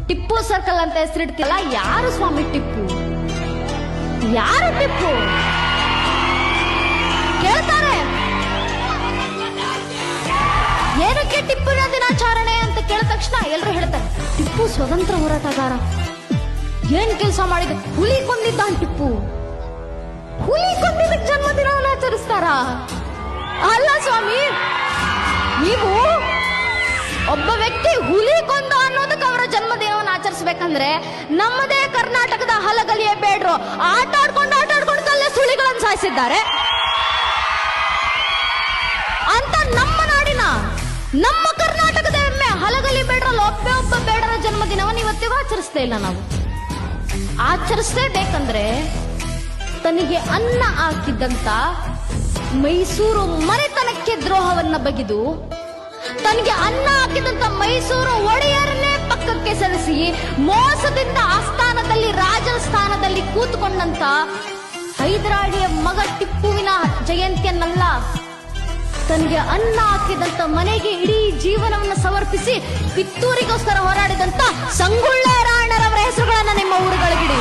Tipu circle ಅಂತ ಹೆಸರಿಡ್ತಿಲ್ಲ. ಯಾರು ಸ್ವಾಮಿ ಟಿಪ್ಪು? ಯಾರು ಟಿಪ್ಪು ಕೇಳ್ತಾರೆ. ಏನಕ್ಕೆ ಟಿಪ್ಪುವಿನ ದಿನಾಚರಣೆ ಅಂತ ಕೇಳಿದ ತಕ್ಷಣ ಎಲ್ಲರೂ ಹೇಳ್ತಾರೆ ಟಿಪ್ಪು ಸ್ವತಂತ್ರ ಹೋರಾಟಗಾರ. ಏನ್ ಕೆಲಸ ಮಾಡಿದ? ಹುಲಿ ಕೊಂದಿದ್ದ ಟಿಪ್ಪು. ಹುಲಿ ಕೊಂದಿದ್ದಕ್ಕೆ ಜನ್ಮದಿನವನ್ನು ಆಚರಿಸ್ತಾರ? ಅಲ್ಲ ಸ್ವಾಮಿ, ನೀವು ಒಬ್ಬ ವ್ಯಕ್ತಿ ಹುಲಿ ಕೊಂದ ಅನ್ನೋದಕ್ಕೆ ಅವರ ಜನ್ಮದಿನವನ್ನು ಆಚರಿಸಬೇಕಂದ್ರೆ ನಮ್ಮದೇ ಕರ್ನಾಟಕದ ಹಲಗಲಿಯ ಬೇಡ್ರು ಆಟ ಆಡ್ಕೊಂಡು ಕಲ್ಲೇ ಸುಳಿಗಳನ್ನು ಸಾಯಿಸಿದ್ದಾರೆ ಅಂತ ನಮ್ಮ ನಾಡಿನ ನಮ್ಮ ಕರ್ನಾಟಕದ ಹೆಮ್ಮೆ ಹಲಗಲಿ ಬೇಡ್ರಲ್ಲಿ ಒಬ್ಬ ಬೇಡರ ಜನ್ಮದಿನವನ್ನು ಇವತ್ತಿಗೂ ಆಚರಿಸ್ತಾ ಇಲ್ಲ. ನಾವು ಆಚರಿಸಲೇಬೇಕಂದ್ರೆ ತನಗೆ ಅನ್ನ ಹಾಕಿದ್ದಂತ ಮೈಸೂರು ಮನೆತನಕ್ಕೆ ದ್ರೋಹವನ್ನ ಬಗೆದು ತನಗೆ ಅನ್ನ ಹಾಕಿದಂತ ಮೈಸೂರು ಒಡೆಯರನ್ನೇ ಪಕ್ಕಕ್ಕೆ ಸರಿಸಿ ಮೋಸದಿಂದ ಆಸ್ಥಾನದಲ್ಲಿ ರಾಜನ ಸ್ಥಾನದಲ್ಲಿ ಕೂತ್ಕೊಂಡಂತ ಹೈದರಾಳಿಯ ಮಗ ಟಿಪ್ಪುವಿನ ಜಯಂತಿಯನ್ನಲ್ಲ, ತನಗೆ ಅನ್ನ ಹಾಕಿದಂತ ಮನೆಗೆ ಇಡೀ ಜೀವನವನ್ನು ಸಮರ್ಪಿಸಿ ಕಿತ್ತೂರಿಗೋಸ್ಕರ ಹೋರಾಡಿದಂತ ಸಂಗೊಳ್ಳ ರಾಯಣ್ಣರವರ ಹೆಸರುಗಳನ್ನ ನಿಮ್ಮ ಊರುಗಳಿಗಿಡಿ.